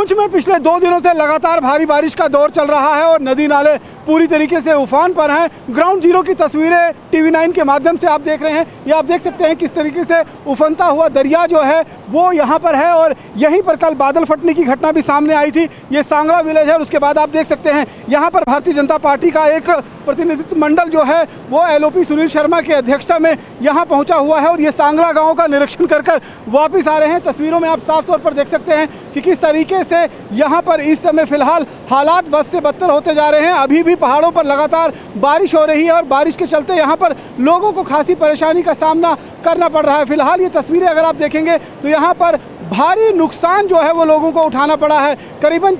पुंछ में पिछले 2 दिनों से लगातार भारी बारिश का दौर चल रहा है और नदी नाले पूरी तरीके से उफान पर हैं। ग्राउंड जीरो की तस्वीरें TV9 के माध्यम से आप देख रहे हैं। ये आप देख सकते हैं किस तरीके से उफनता हुआ दरिया जो है वो यहाँ पर है और यहीं पर कल बादल फटने की घटना भी सामने आई थी। ये सांगला विलेज है और उसके बाद आप देख सकते हैं यहाँ पर भारतीय जनता पार्टी का एक प्रतिनिधित्व मंडल जो है वो LOP सुनील शर्मा की अध्यक्षता में यहाँ पहुँचा हुआ है और ये सांगला गाँव का निरीक्षण कर वापस आ रहे हैं। तस्वीरों में आप साफ तौर पर देख सकते हैं कि किस तरीके से यहाँ पर इस समय फिलहाल हालात बद से बदतर होते जा रहे हैं। अभी भी पहाड़ों पर लगातार बारिश हो रही है और बारिश के चलते यहाँ पर लोगों को खासी परेशानी का सामना करना पड़ रहा है। फिलहाल ये तस्वीरें अगर आप देखेंगे तो यहाँ पर भारी नुकसान जो है वो लोगों को उठाना पड़ा है। करीबन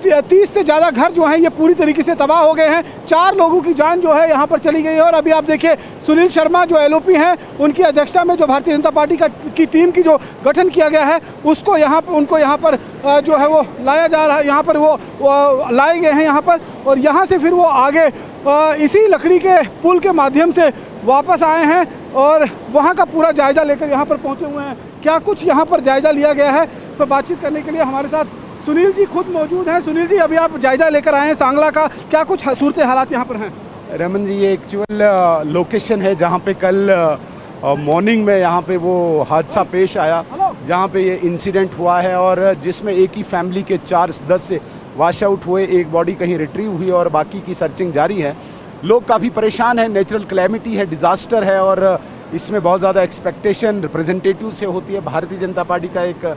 30 से ज़्यादा घर जो हैं ये पूरी तरीके से तबाह हो गए हैं। 4 लोगों की जान जो है यहाँ पर चली गई है और अभी आप देखिए सुनील शर्मा जो LOP हैं उनकी अध्यक्षता में जो भारतीय जनता पार्टी की टीम की जो गठन किया गया है उसको उनको यहाँ पर जो है वो लाया जा रहा है। यहाँ पर वो लाए गए हैं यहाँ पर और यहाँ से फिर वो आगे इसी लकड़ी के पुल के माध्यम से वापस आए हैं और वहाँ का पूरा जायज़ा लेकर यहाँ पर पहुँचे हुए हैं। क्या कुछ यहाँ पर जायज़ा लिया गया है तो बातचीत करने के लिए हमारे साथ सुनील जी खुद मौजूद हैं। सुनील जी, अभी आप जायजा लेकर आए हैं सांगला का, क्या कुछ सूरत हालात यहाँ पर हैं? रमन जी, ये एक्चुअल लोकेशन है जहाँ पे कल मॉर्निंग में यहाँ पे वो हादसा पेश आया जहाँ पे ये इंसिडेंट हुआ है और जिसमें एक ही फैमिली के 4-10 से वाश आउट हुए, एक बॉडी कहीं रिट्रीव हुई और बाकी की सर्चिंग जारी है। लोग काफ़ी परेशान हैं, नेचुरल क्लैमिटी है, डिज़ास्टर है और इसमें बहुत ज़्यादा एक्सपेक्टेशन रिप्रेजेंटेटिव से होती है। भारतीय जनता पार्टी का एक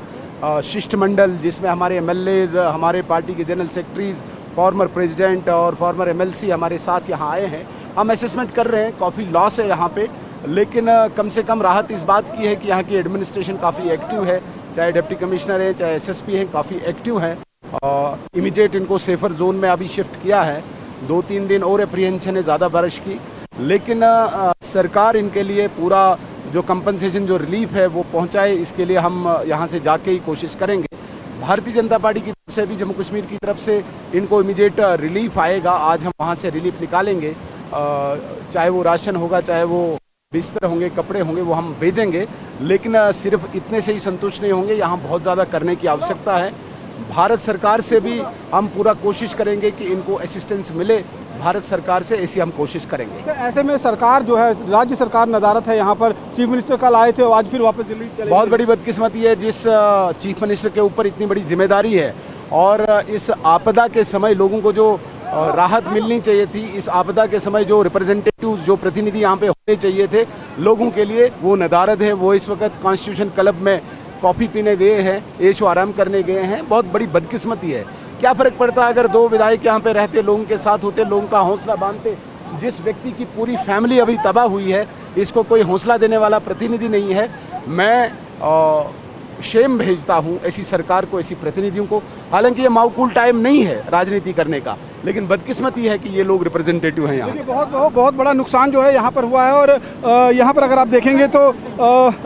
शिष्टमंडल जिसमें हमारे MLAs, हमारे पार्टी के जनरल सेक्रेटरीज, फॉर्मर प्रेसिडेंट और फॉर्मर MLC हमारे साथ यहाँ आए हैं। हम असेसमेंट कर रहे हैं, काफ़ी लॉस है यहाँ पे, लेकिन कम से कम राहत इस बात की है कि यहाँ की एडमिनिस्ट्रेशन काफ़ी एक्टिव है, चाहे डिप्टी कमिश्नर है चाहे SSP हैं, काफ़ी एक्टिव हैं। इमीडिएट इनको सेफर जोन में अभी शिफ्ट किया है। 2-3 दिन और अप्रीहेंशन है ज़्यादा बारिश की, लेकिन सरकार इनके लिए पूरा जो कंपनसेशन जो रिलीफ है वो पहुंचाए, इसके लिए हम यहां से जाके ही कोशिश करेंगे। भारतीय जनता पार्टी की तरफ से भी जम्मू कश्मीर की तरफ से इनको इमीडिएट रिलीफ आएगा। आज हम वहां से रिलीफ निकालेंगे, चाहे वो राशन होगा, चाहे वो बिस्तर होंगे, कपड़े होंगे, वो हम भेजेंगे। लेकिन सिर्फ इतने से ही संतुष्ट नहीं होंगे, यहाँ बहुत ज़्यादा करने की आवश्यकता है। भारत सरकार से भी हम पूरा कोशिश करेंगे कि इनको असिस्टेंस मिले, भारत सरकार से ऐसी हम कोशिश करेंगे। तो ऐसे में सरकार जो है, राज्य सरकार नदारत है यहाँ पर। चीफ मिनिस्टर कल आए थे और आज फिर वापस दिल्ली चले। बहुत बड़ी बदकिस्मती है जिस चीफ मिनिस्टर के ऊपर इतनी बड़ी जिम्मेदारी है और इस आपदा के समय लोगों को जो राहत मिलनी चाहिए थी, इस आपदा के समय जो रिप्रेजेंटेटिव, जो प्रतिनिधि यहाँ पे होने चाहिए थे लोगों के लिए, वो नदारद है। वो इस वक्त कॉन्स्टिट्यूशन क्लब में कॉफ़ी पीने गए हैं, ऐशो आराम करने गए हैं। बहुत बड़ी बदकिस्मती है। क्या फ़र्क पड़ता है अगर 2 विधायक यहाँ पे रहते, लोगों के साथ होते, लोगों का हौसला बांधते। जिस व्यक्ति की पूरी फैमिली अभी तबाह हुई है, इसको कोई हौसला देने वाला प्रतिनिधि नहीं है। मैं शेम भेजता हूँ ऐसी सरकार को, ऐसी प्रतिनिधियों को। हालांकि ये माकूल टाइम नहीं है राजनीति करने का, लेकिन बदकिस्मती है कि ये लोग रिप्रेजेंटेटिव हैं यहाँ। बहुत बड़ा नुकसान जो है यहाँ पर हुआ है और यहाँ पर अगर आप देखेंगे तो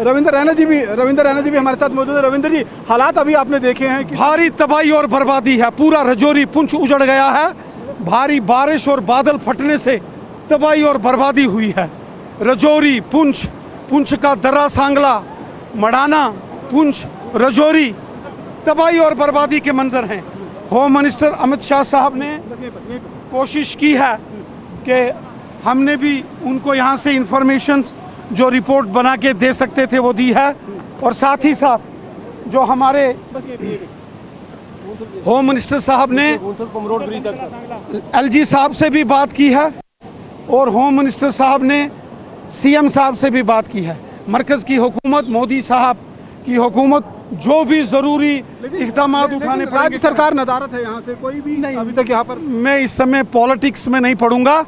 रविंद्र रैना जी भी हमारे साथ मौजूद है। रविंद्र जी, हालात अभी आपने देखे हैं कि भारी तबाही और बर्बादी है। पूरा रजौरी पुंछ उजड़ गया है। भारी बारिश और बादल फटने से तबाही और बर्बादी हुई है। रजौरी, पुंछ का दर्रा, सांगला, मडाना, पुंछ, रजौरी, तबाही और बर्बादी के मंजर हैं। होम मिनिस्टर अमित शाह साहब ने कोशिश की है कि हमने भी उनको यहाँ से इंफॉर्मेशन जो रिपोर्ट बना के दे सकते थे वो दी है और साथ ही साथ जो हमारे होम मिनिस्टर साहब ने LG साहब से भी बात की है और होम मिनिस्टर साहब ने CM साहब से भी बात की है। मरकज़ की हुकूमत, मोदी साहब की हुकूमत जो भी ज़रूरी इक़दाम उठाने पड़ेंगे। राज्य सरकार नदारत है, यहाँ से कोई भी नहीं अभी तक यहाँ पर। मैं इस समय पॉलिटिक्स में नहीं पढ़ूंगा।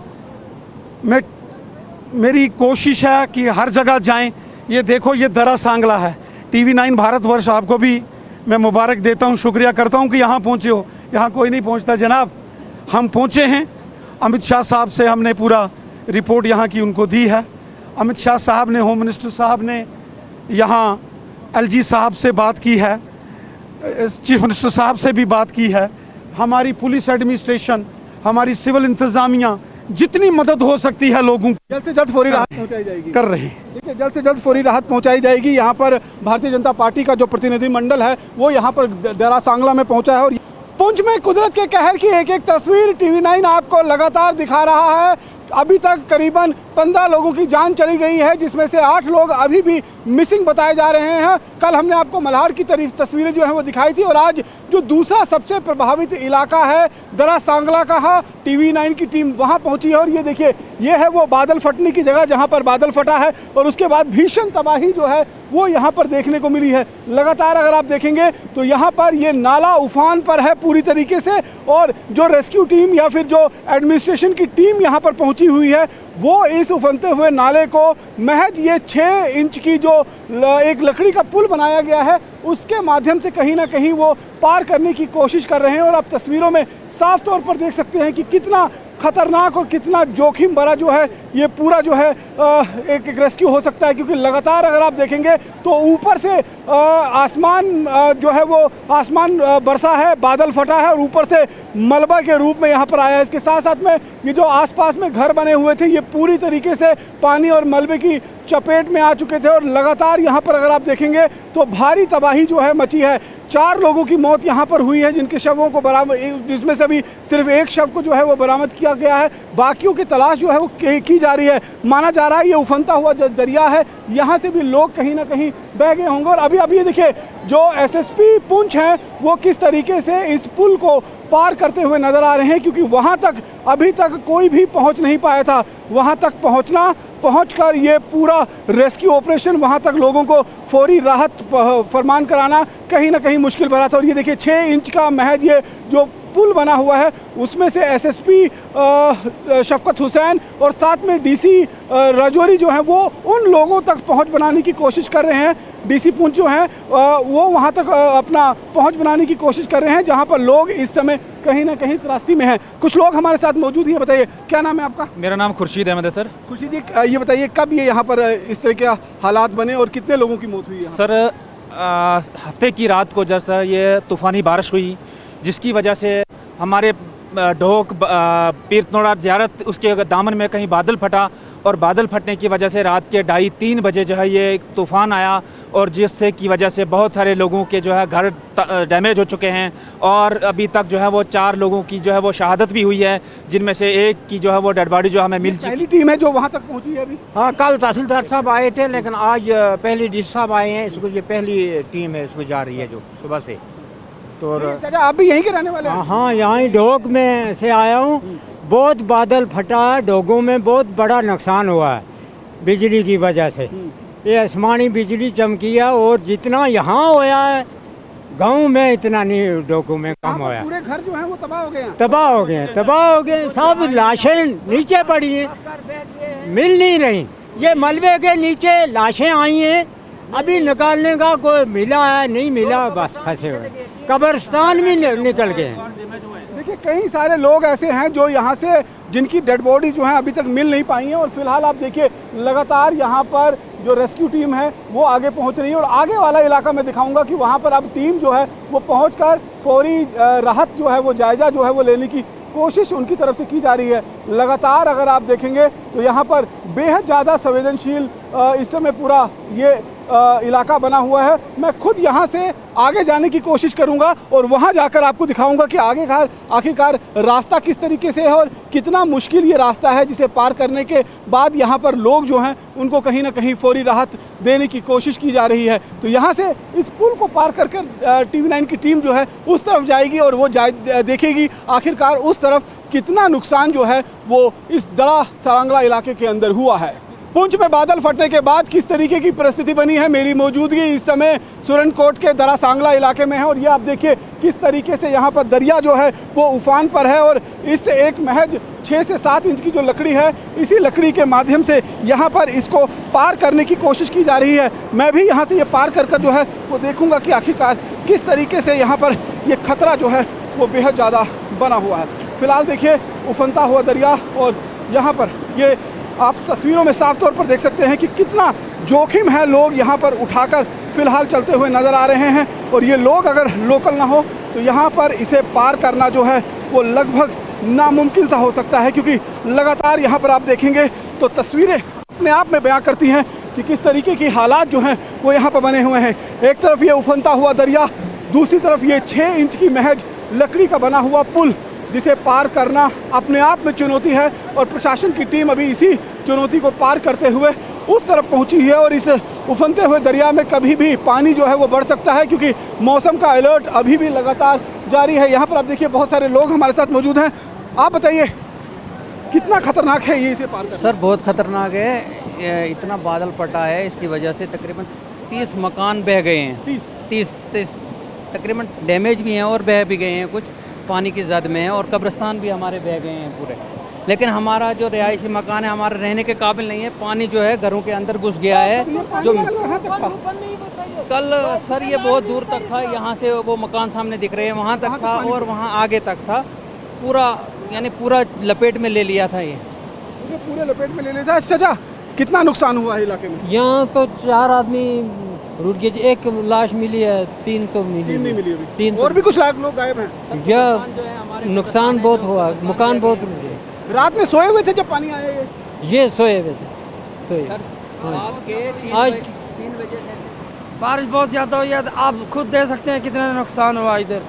मेरी कोशिश है कि हर जगह जाएं। ये देखो, ये दर्रा सांगला है। TV9 भारतवर्ष आपको भी मैं मुबारक देता हूँ, शुक्रिया करता हूँ कि यहाँ पहुँचे हो। यहाँ कोई नहीं पहुँचता जनाब, हम पहुँचे हैं। अमित शाह साहब से हमने पूरा रिपोर्ट यहाँ की उनको दी है। अमित शाह साहब ने, होम मिनिस्टर साहब ने यहाँ LG साहब से बात की है, चीफ मिनिस्टर साहब से भी बात की है। हमारी पुलिस एडमिनिस्ट्रेशन, हमारी सिविल इंतज़ामिया, जितनी मदद हो सकती है लोगों की जल्द से जल्द फौरी राहत पहुंचाई जाएगी। कर रहे हैं। देखिए जल्द से जल्द फौरी राहत पहुंचाई जाएगी। यहाँ पर भारतीय जनता पार्टी का जो प्रतिनिधिमंडल है वो यहाँ पर डेरा सांगला में पहुंचा है और पुंछ में कुदरत के कहर की एक एक तस्वीर TV9 आपको लगातार दिखा रहा है। अभी तक करीबन 15 लोगों की जान चली गई है, जिसमें से 8 लोग अभी भी मिसिंग बताए जा रहे हैं। कल हमने आपको मल्हार की तस्वीरें जो है वो दिखाई थी और आज जो दूसरा सबसे प्रभावित इलाका है दरा सांगला का, TV9 की टीम वहां पहुंची है और ये देखिए ये है वो बादल फटने की जगह जहां पर बादल फटा है और उसके बाद भीषण तबाही जो है वो यहाँ पर देखने को मिली है। लगातार अगर आप देखेंगे तो यहाँ पर ये नाला उफान पर है पूरी तरीके से और जो रेस्क्यू टीम या फिर जो एडमिनिस्ट्रेशन की टीम यहाँ पर पहुँची हुई है वो इस उफनते हुए नाले को महज ये 6 इंच की जो एक लकड़ी का पुल बनाया गया है उसके माध्यम से कहीं ना कहीं वो पार करने की कोशिश कर रहे हैं। और आप तस्वीरों में साफ तौर पर देख सकते हैं कि कितना खतरनाक और कितना जोखिम भरा जो है ये पूरा जो है एक रेस्क्यू हो सकता है, क्योंकि लगातार अगर आप देखेंगे तो ऊपर से आसमान जो है वो आसमान बरसा है, बादल फटा है और ऊपर से मलबा के रूप में यहाँ पर आया है। इसके साथ साथ में ये जो आसपास में घर बने हुए थे ये पूरी तरीके से पानी और मलबे की चपेट में आ चुके थे और लगातार यहाँ पर अगर आप देखेंगे तो भारी तबाही जो है मची है। 4 लोगों की मौत यहाँ पर हुई है जिनके शवों को बरामद, जिसमें से अभी सिर्फ एक शव को जो है वो बरामद किया गया है, बाकियों की तलाश जो है वो की जा रही है। माना जा रहा है ये उफनता हुआ जो दरिया है यहाँ से भी लोग कहीं ना कहीं बह गए होंगे। और अभी ये देखिए जो SSP पुंछ हैं वो किस तरीके से इस पुल को पार करते हुए नजर आ रहे हैं, क्योंकि वहां तक अभी तक कोई भी पहुंच नहीं पाया था। वहां तक पहुंचकर ये पूरा रेस्क्यू ऑपरेशन, वहां तक लोगों को फौरी राहत फरमान कराना कहीं ना कहीं मुश्किल भरा था। और ये देखिए 6 इंच का महज ये जो पुल बना हुआ है उसमें से SSP शफकत हुसैन और साथ में DC राजौरी जो है वो उन लोगों तक पहुंच बनाने की कोशिश कर रहे हैं। DC पुंछ जो हैं वो वहां तक अपना पहुंच बनाने की कोशिश कर रहे हैं जहां पर लोग इस समय कहीं ना कहीं त्रासदी में हैं। कुछ लोग हमारे साथ मौजूद हैं, बताइए क्या नाम है आपका? मेरा नाम खुर्शीद अहमद है सर। खुर्शीद जी ये बताइए कब ये यहाँ पर इस तरह के हालात बने और कितने लोगों की मौत हुई है? सर हफ्ते की रात को जब सर ये तूफ़ानी बारिश हुई जिसकी वजह से हमारे ढोक पीरतनोड़ा ज़ियारत उसके दामन में कहीं बादल फटा और बादल फटने की वजह से रात के 2:30-3 बजे जो है ये तूफ़ान आया और जिससे की वजह से बहुत सारे लोगों के जो है घर डैमेज हो चुके हैं और अभी तक जो है वो 4 लोगों की जो है वो शहादत भी हुई है, जिनमें से एक की जो है वो डेड बॉडी जो हमें मिल चुकी। पहली टीम है जो वहाँ तक पहुँची है अभी? हाँ, कल तहसीलदार साहब आए थे लेकिन आज पहली DC साहब आए हैं। इसको ये पहली टीम है, इसको जा रही है जो सुबह से। तो चाचा आप भी यहीं के रहने वाले हैं? हाँ, यहाँ ही ढोक में से आया हूँ। बहुत बादल फटा है, ढोकों में बहुत बड़ा नुकसान हुआ है बिजली की वजह से। ये आसमानी बिजली चमकी है और जितना यहाँ होया है गांव में इतना नहीं ढोकों में कम होया। पूरे घर जो है वो तबाह हो गए हैं? तबाह हो गए, सब लाशें नीचे पड़ी हैं, मिल नहीं रही। ये मलबे के नीचे लाशें आई हैं, अभी निकालने का कोई मिला है नहीं मिला, बस फंसे हुए। कब्रिस्तान भी निकल गए हैं। देखिए कई सारे लोग ऐसे हैं जो यहाँ से जिनकी डेड बॉडी जो है अभी तक मिल नहीं पाई हैं और फिलहाल आप देखिए लगातार यहाँ पर जो रेस्क्यू टीम है वो आगे पहुँच रही है और आगे वाला इलाका मैं दिखाऊंगा कि वहाँ पर अब टीम जो है वो पहुँचकर फौरी राहत जो है वो जायजा जो है वो लेने की कोशिश उनकी तरफ से की जा रही है। लगातार अगर आप देखेंगे तो यहाँ पर बेहद ज़्यादा संवेदनशील इस समय पूरा ये इलाका बना हुआ है। मैं खुद यहाँ से आगे जाने की कोशिश करूँगा और वहाँ जाकर आपको दिखाऊंगा कि आखिरकार रास्ता किस तरीके से है और कितना मुश्किल ये रास्ता है जिसे पार करने के बाद यहाँ पर लोग जो हैं उनको कहीं ना कहीं फौरी राहत देने की कोशिश की जा रही है। तो यहाँ से इस पुल को पार कर TV9 की टीम जो है उस तरफ जाएगी और वो देखेगी आखिरकार उस तरफ कितना नुकसान जो है वो इस दरा सांगला इलाके के अंदर हुआ है। पुंछ में बादल फटने के बाद किस तरीके की परिस्थिति बनी है, मेरी मौजूदगी इस समय सुरनकोट के दरा सांगला इलाके में है और ये आप देखिए किस तरीके से यहाँ पर दरिया जो है वो उफान पर है और इस एक महज 6 से 7 इंच की जो लकड़ी है इसी लकड़ी के माध्यम से यहाँ पर इसको पार करने की कोशिश की जा रही है। मैं भी यहाँ से ये पार कर जो है वो देखूँगा कि आखिरकार किस तरीके से यहाँ पर ये खतरा जो है वो बेहद ज़्यादा बना हुआ है। फिलहाल देखिए उफनता हुआ दरिया और यहाँ पर ये आप तस्वीरों में साफ तौर पर देख सकते हैं कि कितना जोखिम है। लोग यहाँ पर उठाकर फिलहाल चलते हुए नज़र आ रहे हैं और ये लोग अगर लोकल ना हो तो यहाँ पर इसे पार करना जो है वो लगभग नामुमकिन सा हो सकता है, क्योंकि लगातार यहाँ पर आप देखेंगे तो तस्वीरें अपने आप में बयां करती हैं कि किस तरीके की हालात जो हैं वो यहाँ पर बने हुए हैं। एक तरफ ये उफनता हुआ दरिया, दूसरी तरफ ये 6 इंच की महज लकड़ी का बना हुआ पुल, जिसे पार करना अपने आप में चुनौती है और प्रशासन की टीम अभी इसी चुनौती को पार करते हुए उस तरफ पहुंची है। और इस उफनते हुए दरिया में कभी भी पानी जो है वो बढ़ सकता है, क्योंकि मौसम का अलर्ट अभी भी लगातार जारी है। यहाँ पर आप देखिए बहुत सारे लोग हमारे साथ मौजूद हैं। आप बताइए कितना खतरनाक है ये इसे पार करना? सर बहुत ख़तरनाक है, ये इतना बादल फटा है, इसकी वजह से तकरीबन 30 मकान बह गए हैं। 30 तकरीबन डैमेज भी हैं और बह भी गए हैं, कुछ पानी की जद में है, और कब्रिस्तान भी हमारे बह गए हैं पूरे। लेकिन हमारा जो रिहायशी मकान है हमारा रहने के काबिल नहीं है, पानी जो है घरों के अंदर घुस गया है। जो कल सर ये बहुत दूर तक था, यहाँ से वो मकान सामने दिख रहे हैं वहाँ तक था और वहाँ आगे तक था, पूरा यानी पूरा लपेट में ले लिया था। ये पूरे लपेट में ले लेता है। सजा कितना नुकसान हुआ है इलाके में? यहाँ तो 4 आदमी रुट गए, 1 लाश मिली है, 3 तो मिली नहीं मिली अभी। 3 और भी कुछ लोग गायब हैं। यह नुकसान बहुत हुआ, मकान बहुत रुक गए। रात में सोए हुए थे जब पानी आया? ये सोए हुए थे, सोए। आज 3 बजे बारिश बहुत ज़्यादा हुई है, आप खुद देख सकते हैं कितना नुकसान हुआ इधर।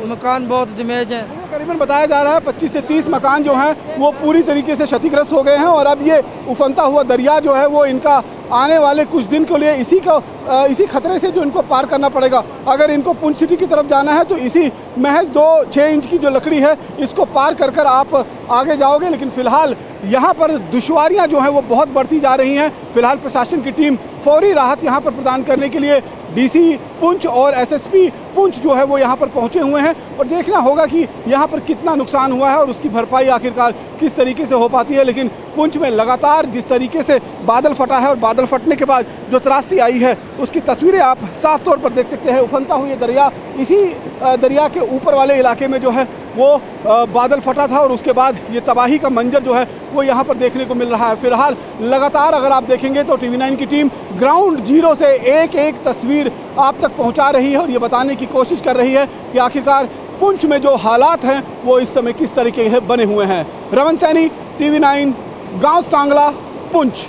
मकान बहुत डैमेज है। करीबन बताया जा रहा है 25 से 30 मकान जो हैं वो पूरी तरीके से क्षतिग्रस्त हो गए हैं। और अब ये उफनता हुआ दरिया जो है वो इनका आने वाले कुछ दिन के लिए इसी खतरे से जो इनको पार करना पड़ेगा। अगर इनको पुंछ सिटी की तरफ जाना है तो इसी महज 2-6 इंच की जो लकड़ी है इसको पार कर आप आगे जाओगे। लेकिन फ़िलहाल यहाँ पर दुश्वारियाँ जो हैं वो बहुत बढ़ती जा रही हैं। फ़िलहाल प्रशासन की टीम फौरी राहत यहाँ पर प्रदान करने के लिए डीसी पुंछ और एसएसपी पुंछ जो है वो यहाँ पर पहुँचे हुए हैं। और देखना होगा कि यहाँ पर कितना नुकसान हुआ है और उसकी भरपाई आखिरकार किस तरीके से हो पाती है। लेकिन पुंछ में लगातार जिस तरीके से बादल फटा है और बादल फटने के बाद जो त्रासदी आई है उसकी तस्वीरें आप साफ तौर पर देख सकते हैं। उफनता हुई दरिया, इसी दरिया के ऊपर वाले इलाके में जो है वो बादल फटा था और उसके बाद ये तबाही का मंजर जो है वो यहाँ पर देखने को मिल रहा है। फिलहाल लगातार अगर आप देखेंगे तो TV9 की टीम ग्राउंड जीरो से एक तस्वीर आप तक पहुँचा रही है और ये बताने की कोशिश कर रही है कि आखिरकार पुंछ में जो हालात हैं वो इस समय किस तरीके के बने हुए हैं। रमन सैनी, TV9, गाँव सांगला, पुंछ।